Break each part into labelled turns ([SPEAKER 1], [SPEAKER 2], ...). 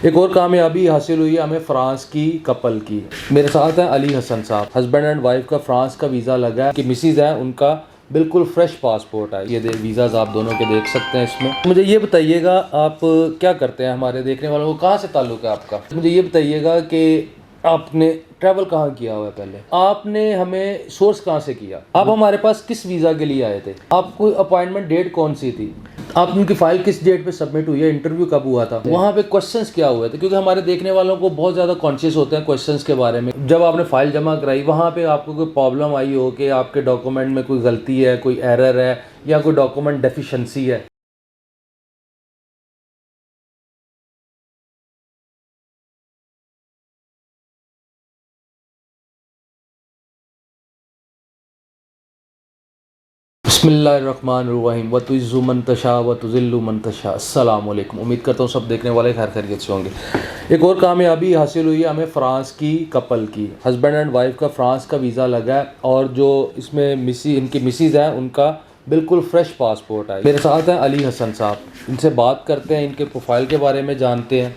[SPEAKER 1] एक और कामयाबी हासिल हुई है हमें फ्रांस की कपल की। मेरे साथ हैं अली हसन साहब, हस्बैंड एंड वाइफ का फ्रांस का वीज़ा लगा है कि मिसिज़ है उनका बिल्कुल फ्रेश पासपोर्ट है। ये वीज़ाज आप दोनों के देख सकते हैं इसमें। मुझे ये बताइएगा आप क्या करते हैं, हमारे देखने वालों को कहाँ से ताल्लुक़ है आपका? मुझे ये बताइएगा कि आपने ट्रैवल कहाँ किया हुआ है, पहले आपने हमें सोर्स कहाँ से किया, आप हमारे पास किस वीज़ा के लिए आए थे, आपको अपॉइंटमेंट डेट कौन सी थी, आप उनकी फाइल किस डेट पे सबमिट हुई है, इंटरव्यू कब हुआ था, वहाँ पे क्वेश्चंस क्या हुए थे, क्योंकि हमारे देखने वालों को बहुत ज़्यादा कॉन्शियस होते हैं क्वेश्चंस के बारे में। जब आपने फाइल जमा कराई वहाँ पे आपको कोई प्रॉब्लम आई हो कि आपके डॉक्यूमेंट में कोई गलती है, कोई एरर है या कोई डॉक्यूमेंट डेफिशिएंसी है। बिस्मिल्लाहिर्रहमानिर्रहीम वतुइज़्ज़ु मन तशा वतुज़िल्लु मन तशा। अस्सलाम वालेकुम। उम्मीद करता हूँ सब देखने वाले खैर खैरियत से होंगे। एक और कामयाबी हासिल हुई है हमें फ्रांस की कपल की। हस्बैंड एंड वाइफ का फ्रांस का वीज़ा लगा है और जो इसमें इनकी मिसिज़ है उनका बिल्कुल फ्रेश पासपोर्ट है। मेरे साथ हैं अली हसन साहब, इनसे बात करते हैं, इनके प्रोफाइल के बारे में जानते हैं,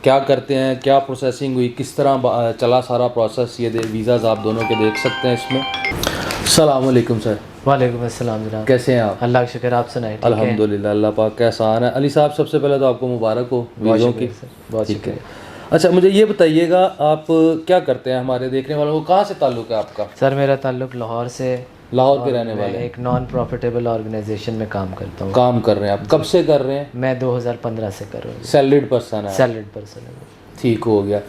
[SPEAKER 1] क्या करते हैं, क्या प्रोसेसिंग हुई, किस तरह चला सारा प्रोसेस। ये वीज़ाज़ आप दोनों के देख सकते हैं इसमें। अस्सलाम वालेकुम सर।
[SPEAKER 2] वालेकुम अस्सलाम जनाब।
[SPEAKER 1] कैसे हैं आप?
[SPEAKER 2] अल्लाह का शुक्र, आप सुनाएं?
[SPEAKER 1] अल्हम्दुलिल्लाह, अल्लाह पाक का एहसान है। अली साहब सबसे पहले तो आपको मुबारक हो वीज़ों की।
[SPEAKER 2] बहुत
[SPEAKER 1] ठीक है।
[SPEAKER 2] शुक्रिया।
[SPEAKER 1] अच्छा मुझे ये बताइएगा आप क्या करते हैं, हमारे देखने वालों को कहाँ से ताल्लुक़ है आपका?
[SPEAKER 2] सर मेरा ताल्लुक़ लाहौर से।
[SPEAKER 1] लाहौर के रहने वाले
[SPEAKER 2] मैं
[SPEAKER 1] हैं।
[SPEAKER 2] एक नॉन प्रॉफिटेबल ऑर्गेनाइजेशन में काम करता हूँ।
[SPEAKER 1] काम कर रहे हैं आप, कब से कर रहे हैं?
[SPEAKER 2] मैं 2015 से कर रहा हूँ।
[SPEAKER 1] सैलरीड पर्सन है?
[SPEAKER 2] सैलरीड पर्सन है।
[SPEAKER 1] ठीक हो गया।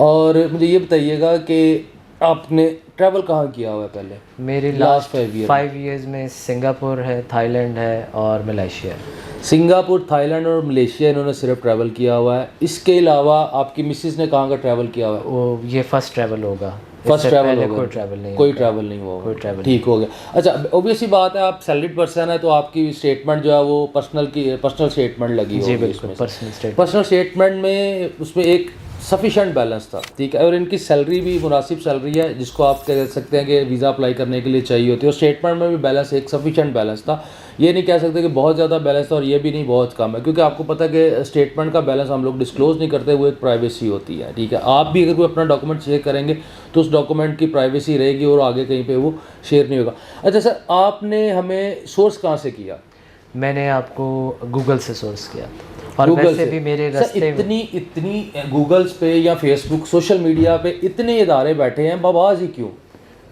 [SPEAKER 1] और मुझे ये बताइएगा कि आपने ट्रैवल कहाँ किया हुआ है पहले?
[SPEAKER 2] मेरी
[SPEAKER 1] लास्ट
[SPEAKER 2] लास्ट 5 ईयर्स में सिंगापुर है, थाईलैंड है और मलेशिया है।
[SPEAKER 1] सिंगापुर, थाईलैंड और मलेशिया इन्होंने सिर्फ ट्रैवल किया हुआ है। इसके अलावा आपकी मिसिज़ ने कहाँ का ट्रैवल किया हुआ है?
[SPEAKER 2] वो ये फर्स्ट ट्रैवल होगा।
[SPEAKER 1] फर्स्ट ट्रैवल होगा?
[SPEAKER 2] कोई ट्रैवल नहीं,
[SPEAKER 1] कोई ट्रैवल नहीं हुआ?
[SPEAKER 2] कोई ट्रैवल।
[SPEAKER 1] ठीक हो गया। अच्छा ऑब्वियस ही बात है, आप सैलरीड पर्सन है तो आपकी स्टेटमेंट जो है वो पर्सनल स्टेटमेंट लगी
[SPEAKER 2] जी
[SPEAKER 1] होगी।
[SPEAKER 2] बिल्कुल,
[SPEAKER 1] पर्सनल स्टेटमेंट में उसमें एक सफिशेंट बैलेंस था, ठीक है, और इनकी सैलरी भी मुनासिब सैलरी है जिसको आप कह सकते हैं कि वीज़ा अप्लाई करने के लिए चाहिए होती है। और स्टेटमेंट में भी बैलेंस एक सफिशेंट बैलेंस था। ये नहीं कह सकते कि बहुत ज़्यादा बैलेंस था और ये भी नहीं बहुत कम है, क्योंकि आपको पता है कि स्टेटमेंट का बैलेंस हम लोग डिस्क्लोज़ नहीं करते, वो एक प्राइवेसी होती है, ठीक है। आप भी अगर कोई अपना डॉक्यूमेंट शेयर करेंगे तो उस डॉक्यूमेंट की प्राइवेसी रहेगी और आगे कहीं पे वो शेयर नहीं होगा। अच्छा सर, आपने हमें सोर्स कहाँ से किया?
[SPEAKER 2] मैंने आपको गूगल से सोर्स किया और
[SPEAKER 1] गूगल
[SPEAKER 2] वैसे
[SPEAKER 1] से
[SPEAKER 2] भी मेरे
[SPEAKER 1] सर,
[SPEAKER 2] रास्ते
[SPEAKER 1] इतनी गूगल्स पे या फेसबुक सोशल मीडिया पे इतने इदारे बैठे हैं, बवाज ही क्यों?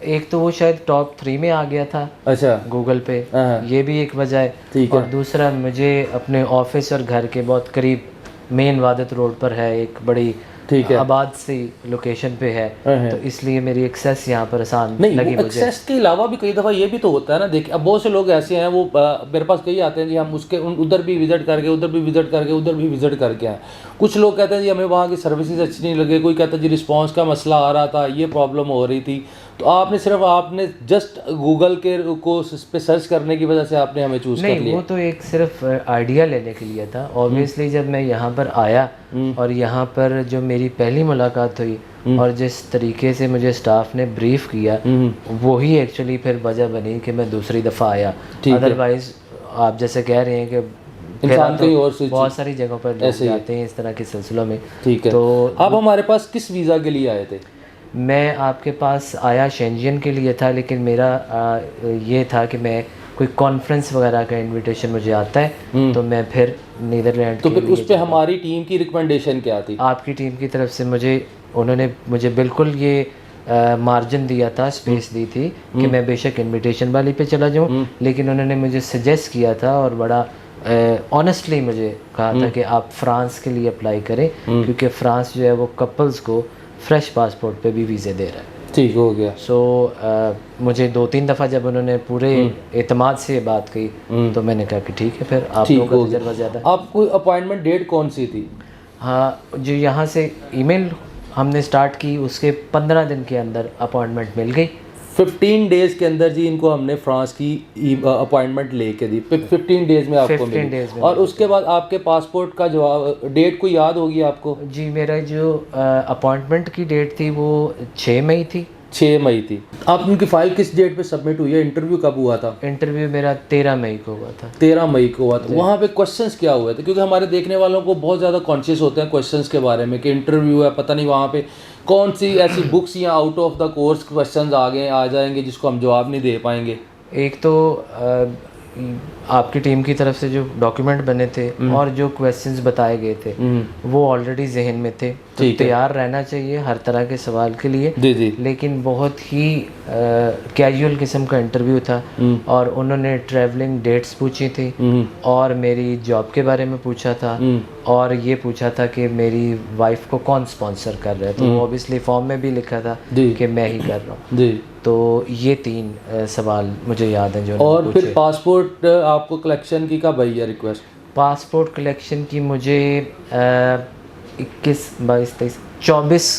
[SPEAKER 2] एक तो वो शायद टॉप 3 में आ गया था।
[SPEAKER 1] अच्छा।
[SPEAKER 2] गूगल पे,
[SPEAKER 1] हाँ।
[SPEAKER 2] ये भी एक वजह है।
[SPEAKER 1] ठीक
[SPEAKER 2] और
[SPEAKER 1] है।
[SPEAKER 2] दूसरा मुझे अपने ऑफिस और घर के बहुत करीब मेन वादत रोड पर है, एक बड़ी
[SPEAKER 1] ठीक है,
[SPEAKER 2] आबाद सी लोकेशन पे है, तो इसलिए मेरी एक्सेस यहाँ पर आसान
[SPEAKER 1] नहीं
[SPEAKER 2] लगी मुझे।
[SPEAKER 1] एक्सेस के अलावा भी कई दफ़ा ये भी तो होता है ना। देखिए अब बहुत से लोग ऐसे हैं, वो मेरे पास कई आते हैं जी, हम उसके उधर भी विज़िट करके उधर भी विज़िट करके उधर भी विज़िट करके आए। कुछ लोग कहते हैं जी हमें वहाँ की सर्विसेज अच्छी नहीं लगे, कोई कहता है जी रिस्पांस का मसला आ रहा था, ये प्रॉब्लम हो रही थी। तो आपने जस्ट गूगल के को पे सर्च करने की वजह से आपने हमें चूज़ कर
[SPEAKER 2] नहीं,
[SPEAKER 1] लिया?
[SPEAKER 2] वो तो एक सिर्फ आइडिया लेने के लिए था। ऑब्वियसली जब मैं यहाँ पर आया और यहाँ पर जो मेरी पहली मुलाकात हुई और जिस तरीके से मुझे स्टाफ ने ब्रीफ किया, वही एक्चुअली फिर वजह बनी कि मैं दूसरी दफ़ा आया। अदरवाइज आप जैसे कह रहे हैं कि
[SPEAKER 1] इंसान कहीं और से
[SPEAKER 2] बहुत सारी जगहों पर लोग जाते हैं इस तरह के सिलसिलों में।
[SPEAKER 1] ठीक है। तो आप हमारे पास किस वीज़ा के लिए आए थे?
[SPEAKER 2] मैं आपके पास आया शेंजियन के लिए था, लेकिन मेरा ये था कि मैं कोई कॉन्फ्रेंस वगैरह का इनविटेशन मुझे आता है तो मैं फिर नीदरलैंड
[SPEAKER 1] तो फिर उस पे हमारी टीम की रिकमेंडेशन क्या थी?
[SPEAKER 2] आपकी टीम की तरफ से उन्होंने मुझे बिल्कुल ये मार्जिन दिया था, स्पेस दी थी कि मैं बेशक इनविटेशन वाली पे चला जाऊँ, लेकिन उन्होंने मुझे सजेस्ट किया था और बड़ा ऑनेस्टली मुझे कहा था कि आप फ्रांस के लिए अप्लाई करें, क्योंकि फ्रांस जो है वो कपल्स को फ्रेश पासपोर्ट पे भी वीज़े दे रहा है।
[SPEAKER 1] ठीक हो गया।
[SPEAKER 2] मुझे 2-3 दफ़ा जब उन्होंने पूरे एतमाद से बात की तो मैंने कहा कि ठीक है, फिर आप लोगों का तजर्बा ज़्यादा।
[SPEAKER 1] आपको अपॉइंटमेंट डेट कौन सी थी?
[SPEAKER 2] हाँ, जो यहाँ से ईमेल हमने स्टार्ट की उसके 15 दिन के अंदर अपॉइंटमेंट मिल गई।
[SPEAKER 1] 15 डेज़ के अंदर जी इनको हमने फ्रांस की अपॉइंटमेंट लेके दी। 15 डेज़ में आपको मिली। और उसके बाद आपके पासपोर्ट का जवाब डेट को याद होगी आपको?
[SPEAKER 2] जी, मेरा जो अपॉइंटमेंट की डेट थी वो 6 मई थी।
[SPEAKER 1] 6 मई थी। आप उनकी फ़ाइल किस डेट पे सबमिट हुई है? इंटरव्यू कब हुआ था?
[SPEAKER 2] इंटरव्यू मेरा 13 मई को हुआ था।
[SPEAKER 1] 13 मई को हुआ था। वहाँ पे क्वेश्चंस क्या हुए थे? क्योंकि हमारे देखने वालों को बहुत ज़्यादा कॉन्शियस होते हैं क्वेश्चंस के बारे में कि इंटरव्यू है, पता नहीं वहाँ पे कौन सी ऐसी बुक्स या out of the course questions आ जाएंगे जिसको हम जवाब नहीं दे पाएंगे।
[SPEAKER 2] एक तो आपकी टीम की तरफ से जो डॉक्यूमेंट बने थे और जो क्वेश्चंस बताए गए थे वो ऑलरेडी जहन में थे, तो तैयार रहना चाहिए हर तरह के सवाल के लिए।
[SPEAKER 1] जी जी।
[SPEAKER 2] लेकिन बहुत ही कैजुअल किस्म का इंटरव्यू था और उन्होंने ट्रैवलिंग डेट्स पूछी थी और मेरी जॉब के बारे में पूछा था और ये पूछा था कि मेरी वाइफ को कौन स्पॉन्सर कर रहा है, तो वो ऑब्वियसली फॉर्म में भी लिखा था कि मैं ही कर रहा हूँ।
[SPEAKER 1] जी।
[SPEAKER 2] तो ये 3 सवाल मुझे याद हैं जो
[SPEAKER 1] और फिर पासपोर्ट आपको कलेक्शन की कब आई है रिक्वेस्ट?
[SPEAKER 2] पासपोर्ट कलेक्शन की मुझे 21, 22, 23, 24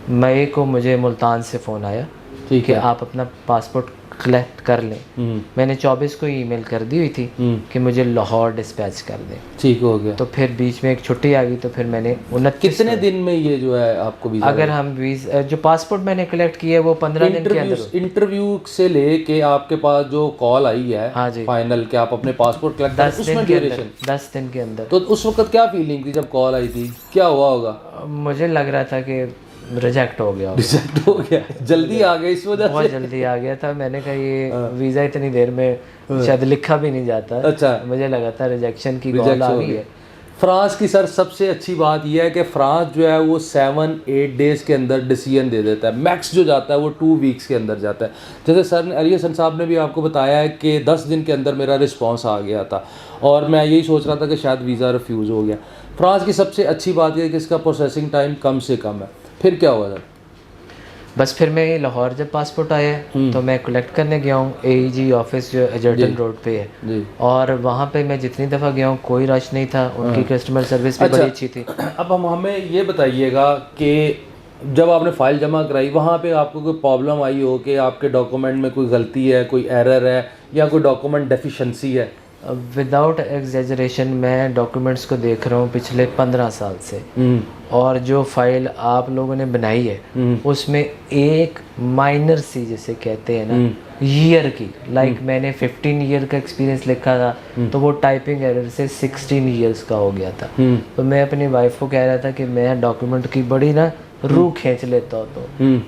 [SPEAKER 2] मई को मुझे मुल्तान से फ़ोन आया
[SPEAKER 1] ठीक
[SPEAKER 2] कि
[SPEAKER 1] है।
[SPEAKER 2] आप अपना पासपोर्ट कलेक्ट कर लें। मैंने 24 को ईमेल कर दी हुई थी कि मुझे लाहौर डिस्पैच कर दें।
[SPEAKER 1] ठीक हो गया।
[SPEAKER 2] तो फिर बीच में एक छुट्टी आ गई, तो फिर मैंने 29
[SPEAKER 1] कितने दिन में ये जो है आपको वीज़ा?
[SPEAKER 2] अगर हम वीज़ा जो पासपोर्ट मैंने कलेक्ट किया है वो 15 दिन के अंदर।
[SPEAKER 1] इंटरव्यू से लेके आपके पास जो कॉल आई है
[SPEAKER 2] हाँ जी,
[SPEAKER 1] फाइनल कि आप अपने पासपोर्ट कलेक्ट
[SPEAKER 2] 10 दिन के अंदर, 10 दिन के अंदर।
[SPEAKER 1] तो उस वक्त क्या फीलिंग थी जब कॉल आई थी? क्या हुआ होगा?
[SPEAKER 2] मुझे लग रहा था कि रिजेक्ट हो गया,
[SPEAKER 1] रिजेक्ट हो गया, जल्दी आ गया इस वजह
[SPEAKER 2] बहुत जल्दी आ गया था। मैंने कहा ये वीज़ा इतनी देर में शायद लिखा भी नहीं जाता।
[SPEAKER 1] अच्छा,
[SPEAKER 2] मुझे लगा था रिजेक्शन की कॉल आ गई है।
[SPEAKER 1] फ्रांस की सर सबसे अच्छी बात यह है कि फ्रांस जो है वो 7-8 डेज़ के अंदर डिसीजन दे देता है। मैक्स जो जाता है वो 2 वीक्स के अंदर जाता है। जैसे सर अली हसन साहब ने भी आपको बताया है कि 10 दिन के अंदर मेरा रिस्पांस आ गया था और मैं यही सोच रहा था कि शायद वीज़ा रिफ्यूज़ हो गया। फ्रांस की सबसे अच्छी बात यह है कि इसका प्रोसेसिंग टाइम कम से कम है। फिर क्या हुआ सर?
[SPEAKER 2] बस फिर मैं लाहौर जब पासपोर्ट आया तो मैं कलेक्ट करने गया हूँ AEG ऑफिस जो एजर्टन रोड पे है
[SPEAKER 1] जी।
[SPEAKER 2] और वहाँ पे मैं जितनी दफ़ा गया हूँ कोई रश नहीं था, उनकी कस्टमर सर्विस भी बड़ी अच्छी थी।
[SPEAKER 1] अब हमें ये बताइएगा कि जब आपने फ़ाइल जमा कराई वहाँ पे आपको कोई प्रॉब्लम आई हो कि आपके डॉक्यूमेंट में कोई गलती है, कोई एरर है या कोई डॉक्यूमेंट डेफिशिएंसी है?
[SPEAKER 2] विदाउट एग्जेजरेशन मैं डॉक्यूमेंट्स को देख रहा हूँ पिछले 15 साल से और जो फाइल आप लोगों ने बनाई है उसमें एक माइनर सी जिसे कहते हैं ना ईयर की, लाइक मैंने 15 ईयर का एक्सपीरियंस लिखा था तो वो टाइपिंग एरर से 16 ईयर्स का हो गया था। तो मैं अपनी वाइफ को कह रहा था कि मैं डॉक्यूमेंट की बड़ी ना रूह खींच लेता हो तो,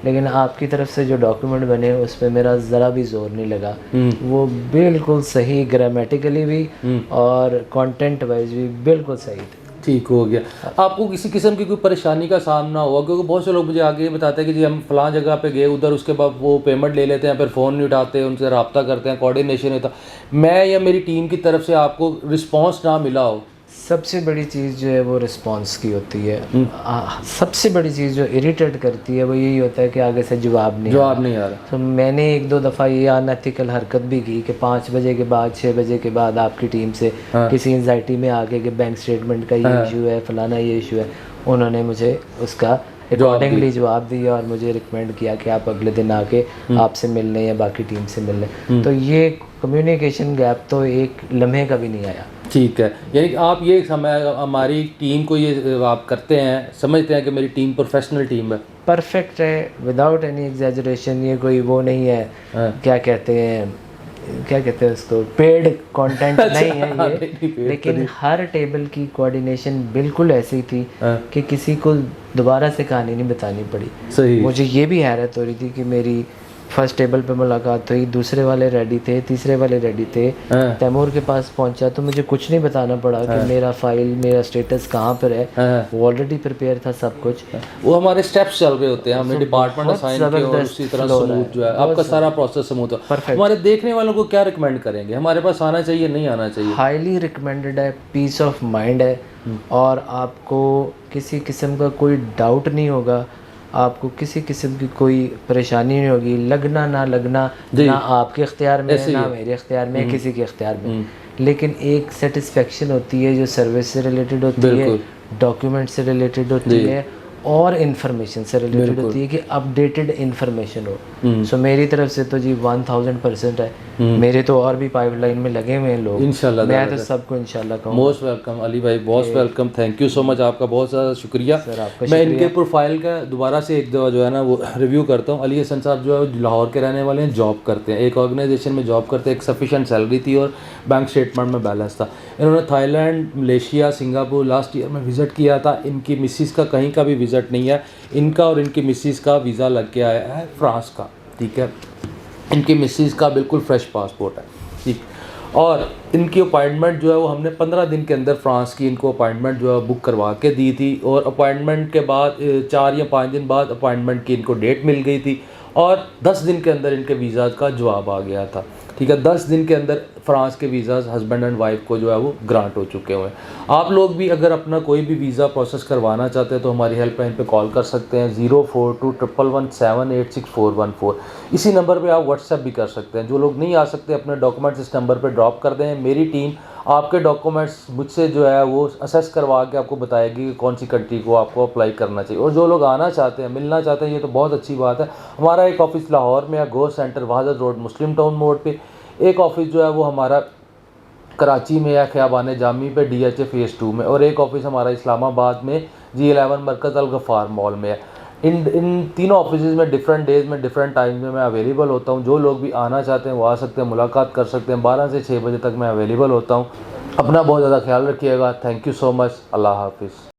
[SPEAKER 2] लेकिन आपकी तरफ से जो डॉक्यूमेंट बने उस पर मेरा ज़रा भी जोर नहीं लगा। वो बिल्कुल सही, ग्रामेटिकली भी और कंटेंट वाइज भी बिल्कुल सही थे।
[SPEAKER 1] ठीक हो गया। आपको किसी किस्म की कोई परेशानी का सामना हुआ? क्योंकि बहुत से लोग मुझे आगे ये बताते हैं कि जी हम फलां जगह पे गए, उधर उसके बाद वो पेमेंट ले लेते हैं, फिर फ़ोन नहीं उठाते, उनसे रब्ता करते हैं, कोऑर्डिनेशन होता, मैं या मेरी टीम की तरफ से आपको रिस्पांस ना मिला हो।
[SPEAKER 2] सबसे बड़ी चीज़ जो है वो रिस्पांस की होती है। सबसे बड़ी चीज़ जो इरिटेट करती है वो यही होता है कि आगे से जवाब नहीं आ
[SPEAKER 1] रहा।
[SPEAKER 2] तो मैंने 1-2 दफ़ा ये अनएथिकल हरकत भी की कि 5 बजे के बाद 6 बजे के बाद आपकी टीम से किसी एंजाइटी में आके कि बैंक स्टेटमेंट का ये इशू है, फलाना ये इशू है, उन्होंने मुझे उसका अकॉर्डिंगली जवाब दिया और मुझे रिकमेंड किया कि आप अगले दिन आके आपसे मिल लें या बाकी टीम से मिल लें। तो ये कम्युनिकेशन गैप तो एक लम्हे का भी नहीं आया।
[SPEAKER 1] ठीक है, यानी कि आप ये हमारी टीम को ये आप करते हैं, समझते हैं कि मेरी टीम प्रोफेशनल टीम है,
[SPEAKER 2] परफेक्ट है, विदाउट एनी एग्जैजरेशन। ये कोई वो नहीं है क्या कहते हैं उसको, पेड कंटेंट नहीं है ये। लेकिन हर टेबल की कोऑर्डिनेशन बिल्कुल ऐसी थी कि किसी को दोबारा से कहानी नहीं बतानी पड़ी।
[SPEAKER 1] सही।
[SPEAKER 2] मुझे ये भी हैरत हो रही थी कि मेरी फर्स्ट टेबल पे मुलाकात हुई, दूसरे वाले रेडी थे, तीसरे वाले रेडी थे, तैमूर के पास पहुंचा तो मुझे कुछ नहीं बताना पड़ा कि मेरा फाइल, मेरा स्टेटस कहाँ पर है। वो ऑलरेडी प्रिपेयर था सब कुछ।
[SPEAKER 1] वो हमारे स्टेप्स चल रहे होते हैं, हमने डिपार्टमेंट असाइन किया और उसी तरह स्मूथ जो है आपका सारा प्रोसेस स्मूथ हो। हमारे देखने वालों को क्या रिकमेंड करेंगे? हमारे पास आना चाहिए, नहीं आना चाहिए?
[SPEAKER 2] हाईली रिकमेंडेड है, पीस ऑफ माइंड है और आपको किसी किस्म का कोई डाउट नहीं होगा, आपको किसी किस्म की कोई परेशानी नहीं होगी। लगना ना लगना ना आपके इख्तियार में है, ना मेरे इख्तियार में, किसी के इख्तियार में। लेकिन एक सेटिस्फेक्शन होती है जो सर्विस से रिलेटेड होती है, डॉक्यूमेंट से रिलेटेड होती है और इन्फॉर्मेशन से रिलेटेड होती है कि अपडेटेड इन्फॉर्मेशन हो। सो मेरी तरफ से तो जी 1000% है। मेरे तो और भी पाइपलाइन में लगे हुए हैं लोग,
[SPEAKER 1] इंशाल्लाह
[SPEAKER 2] मैं तो सबको इंशाल्लाह कहूँगा।
[SPEAKER 1] मोस्ट वेलकम अली भाई, most welcome, thank you so much, आपका बहुत ज़्यादा शुक्रिया।
[SPEAKER 2] सर आपका
[SPEAKER 1] मैं इनके प्रोफाइल का दोबारा से एक दफ़ा जो है ना वो रिव्यू करता हूँ। अली हसन साहब जो है लाहौर के रहने वाले हैं, जॉब करते हैं, एक ऑर्गेनाइजेशन में जॉब करते हैं, एक सफिशेंट सैलरी थी और बैंक स्टेटमेंट में बैलेंस था। इन्होंने Thailand, Malaysia, Singapore last year में विज़िट किया था। इनकी मिसिस का कहीं का भी विज़िट नहीं है, इनका और इनकी मिसिस का वीज़ा लग के आया है फ्रांस का, ठीक है। इनकी मिसिस का बिल्कुल फ्रेश पासपोर्ट है, ठीक। और इनकी अपॉइंटमेंट जो है वो हमने 15 दिन के अंदर फ्रांस की इनको अपॉइंटमेंट जो है बुक करवा के दी थी, और अपॉइंटमेंट के बाद 4 या 5 दिन बाद अपॉइंटमेंट की इनको डेट मिल गई थी, और 10 दिन के अंदर इनके वीज़ा का जवाब आ गया था, ठीक है। 10 दिन के अंदर फ्रांस के वीज़ाज़ हस्बैंड एंड वाइफ को जो है वो ग्रांट हो चुके हुए हैं। आप लोग भी अगर अपना कोई भी वीज़ा प्रोसेस करवाना चाहते हैं तो हमारी हेल्पलाइन पे कॉल कर सकते हैं 042117861414। इसी नंबर पे आप व्हाट्सएप भी कर सकते हैं। जो लोग नहीं आ सकते अपने डॉक्यूमेंट्स इस नंबर पे ड्रॉप कर दें, मेरी टीम आपके डॉक्यूमेंट्स मुझसे जो है वो असेस करवा के आपको बताएगी कि कौन सी कंट्री को आपको अप्लाई करना चाहिए। और जो लोग आना चाहते हैं, मिलना चाहते हैं, ये तो बहुत अच्छी बात है। हमारा एक ऑफिस लाहौर में है, गो सेंटर वहादत रोड मुस्लिम टाउन मोड़ पे। एक ऑफिस जो है वो हमारा कराची में है, ख़ियाबान जामी पे DHA फेज़ 2 में, और एक ऑफिस हमारा इस्लामाबाद में G11 मरकज़ अल गफ़ार मॉल में है। इन तीनों ऑफिसेज़ में डिफरेंट डेज़ में डिफरेंट टाइम में मैं अवेलेबल होता हूँ। जो लोग भी आना चाहते हैं वो आ सकते हैं, मुलाकात कर सकते हैं। 12 से 6 बजे तक मैं अवेलेबल होता हूँ। अपना बहुत ज़्यादा ख्याल रखिएगा। Thank you so much. अल्लाह हाफिज़।